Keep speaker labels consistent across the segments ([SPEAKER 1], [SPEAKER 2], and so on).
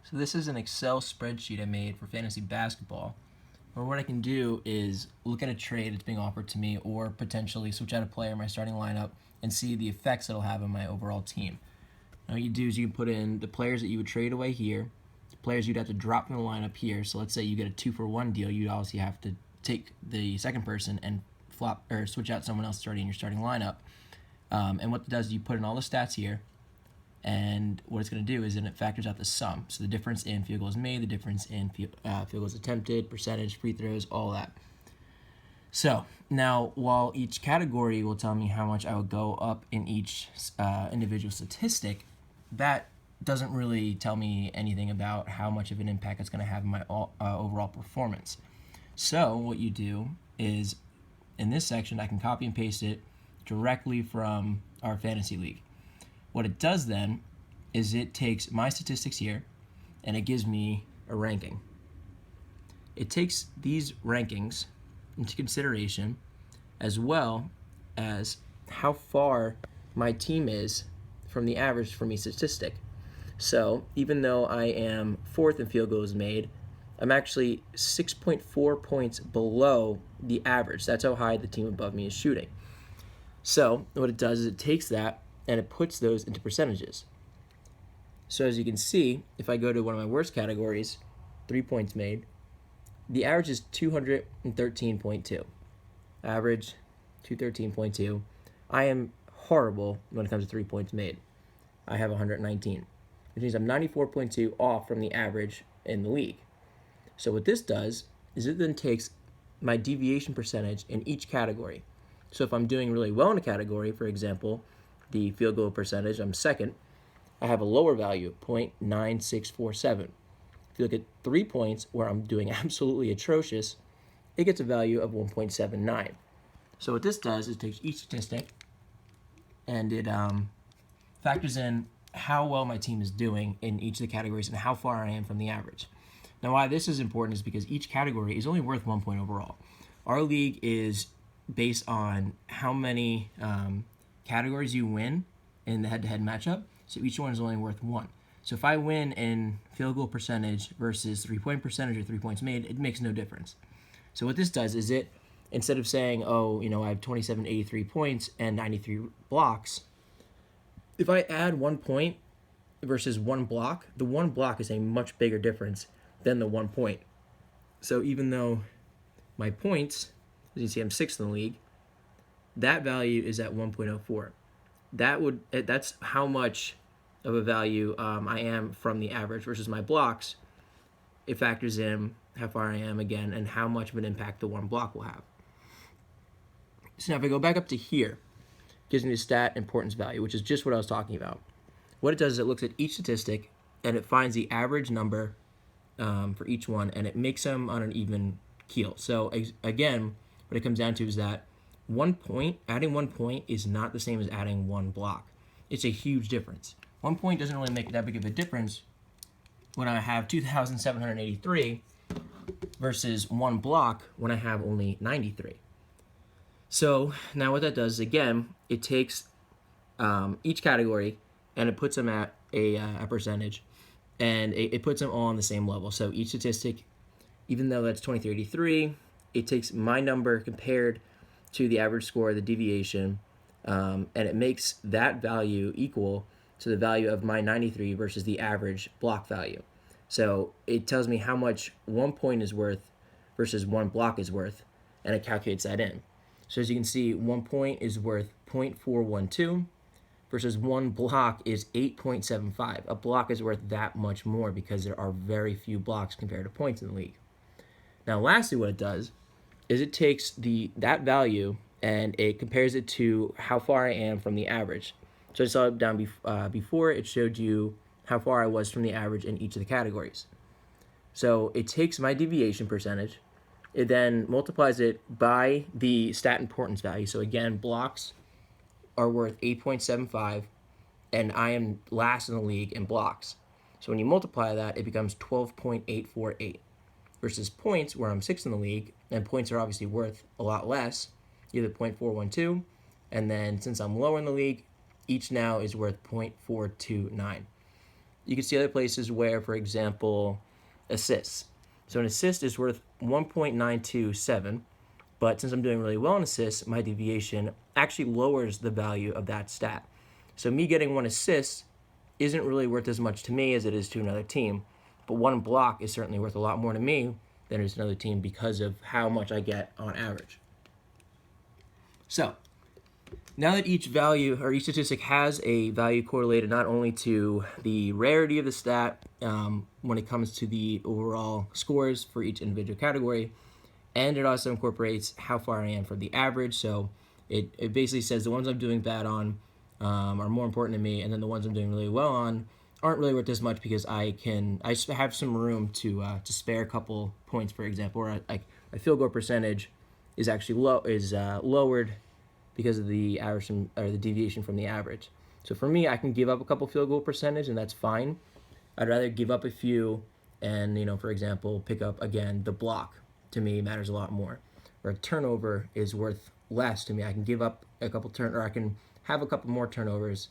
[SPEAKER 1] So this is an Excel spreadsheet I made for fantasy basketball, where what I can do is look at a trade that's being offered to me or potentially switch out a player in my starting lineup and see the effects it'll have on my overall team. Now what you do is you can put in the players that you would trade away here, the players you'd have to drop from the lineup here. So let's say you get a 2-for-1 deal, you'd obviously have to take the second person and flop or switch out someone else already in your starting lineup. And what it does is you put in all the stats here, and what it's going to do is then it factors out the sum. So the difference in field goals made, the difference in field goals attempted, percentage, free throws, all that. So now, while each category will tell me how much I would go up in each individual statistic, that doesn't really tell me anything about how much of an impact it's going to have on my overall performance. So what you do is, in this section, I can copy and paste it directly from our fantasy league. What it does then is it takes my statistics here and it gives me a ranking. It takes these rankings into consideration as well as how far my team is from the average from each statistic. So even though I am 4th in field goals made, I'm actually 6.4 points below the average. That's how high the team above me is shooting. So what it does is it takes that and it puts those into percentages. So as you can see, if I go to one of my worst categories, 3 points made, the average is 213.2. Average, 213.2. I am horrible when it comes to 3 points made. I have 119, which means I'm 94.2 off from the average in the league. So what this does is it then takes my deviation percentage in each category. So if I'm doing really well in a category, for example, the field goal percentage, I'm second, I have a lower value, 0.9647. If you look at 3 points, where I'm doing absolutely atrocious, it gets a value of 1.79. So what this does is it takes each statistic and it factors in how well my team is doing in each of the categories and how far I am from the average. Now why this is important is because each category is only worth 1 point overall. Our league is based on how many categories you win in the head-to-head matchup, so each one is only worth 1. So if I win in field goal percentage versus 3-point percentage or 3 points made, it makes no difference. So what this does is it, instead of saying, oh, I have 2783 points and 93 blocks, if I add 1 point versus 1 block, the 1 block is a much bigger difference than the 1 point. So even though my points, as you see, I'm 6th in the league, that value is at 1.04. That's how much of a value I am from the average versus my blocks. It factors in how far I am again and how much of an impact the 1 block will have. So now if I go back up to here, it gives me the stat importance value, which is just what I was talking about. What it does is it looks at each statistic and it finds the average number for each one and it makes them on an even keel. So again, what it comes down to is that adding 1 point is not the same as adding 1 block. It's a huge difference. 1 point doesn't really make that big of a difference when I have 2,783 versus 1 block when I have only 93. So now what that does is, again, it takes each category and it puts them at a percentage, and it puts them all on the same level. So each statistic, even though that's 2383, it takes my number compared to the average score, the deviation, and it makes that value equal to the value of my 93 versus the average block value. So it tells me how much 1 point is worth versus 1 block is worth, and it calculates that in. So as you can see, 1 point is worth 0.412 versus 1 block is 8.75. A block is worth that much more because there are very few blocks compared to points in the league. Now lastly, what it does is it takes that value and it compares it to how far I am from the average. So I saw it down before, it showed you how far I was from the average in each of the categories. So it takes my deviation percentage, it then multiplies it by the stat importance value. So again, blocks are worth 8.75, and I am last in the league in blocks. So when you multiply that, it becomes 12.848. Versus points, where I'm 6th in the league, and points are obviously worth a lot less, either 0.412, and then since I'm lower in the league, each now is worth 0.429. you can see other places where, for example, assists. So an assist is worth 1.927, but since I'm doing really well in assists, my deviation actually lowers the value of that stat. So me getting 1 assist isn't really worth as much to me as it is to another team, but 1 block is certainly worth a lot more to me than it is to another team because of how much I get on average. So now that each value or each statistic has a value correlated not only to the rarity of the stat when it comes to the overall scores for each individual category, and it also incorporates how far I am from the average. So it basically says the ones I'm doing bad on are more important to me, and then the ones I'm doing really well on aren't really worth as much because I have some room to spare a couple points, for example, or a field goal percentage is actually lowered because of the average or the deviation from the average. So for me, I can give up a couple field goal percentage, and that's fine. I'd rather give up a few and, for example, pick up, again, the block to me matters a lot more. Or a turnover is worth less to me. I can give up a couple or I can have a couple more turnovers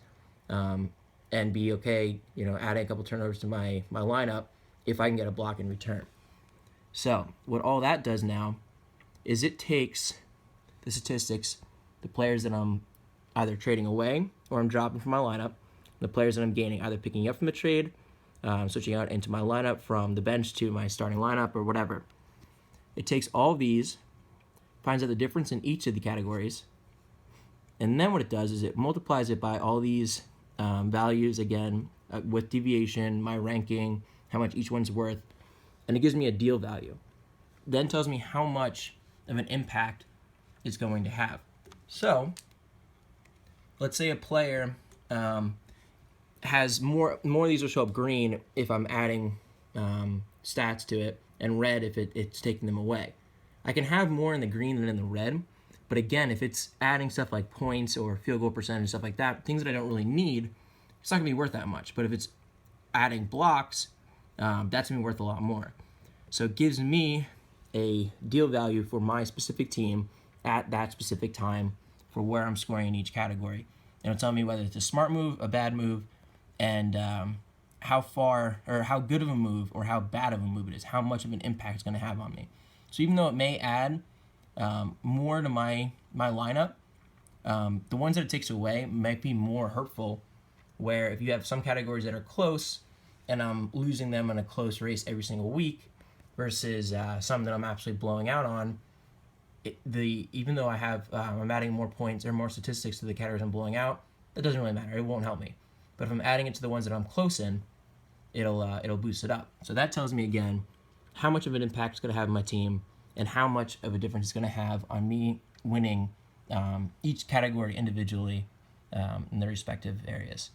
[SPEAKER 1] and be okay, adding a couple turnovers to my lineup if I can get a block in return. So what all that does now is it takes the statistics, the players that I'm either trading away or I'm dropping from my lineup, the players that I'm gaining, either picking up from the trade, switching out into my lineup from the bench to my starting lineup or whatever. It takes all these, finds out the difference in each of the categories, and then what it does is it multiplies it by all these values again with deviation, my ranking, how much each one's worth, and it gives me a deal value. Then tells me how much of an impact it's going to have. So let's say a player has more of these will show up green if I'm adding stats to it, and red if it's taking them away. I can have more in the green than in the red, but again, if it's adding stuff like points or field goal percentage, stuff like that, things that I don't really need, it's not going to be worth that much. But if it's adding blocks, that's going to be worth a lot more. So it gives me a deal value for my specific team at that specific time for where I'm scoring in each category. And it'll tell me whether it's a smart move, a bad move, and how far or how good of a move or how bad of a move it is, how much of an impact it's going to have on me. So even though it may add more to my lineup, the ones that it takes away might be more hurtful, where if you have some categories that are close and I'm losing them in a close race every single week versus some that I'm absolutely blowing out on, even though I have I'm adding more points or more statistics to the categories I'm blowing out, that doesn't really matter. It won't help me. But if I'm adding it to the ones that I'm close in, it'll boost it up. So that tells me again how much of an impact it's going to have on my team and how much of a difference it's going to have on me winning each category individually in their respective areas.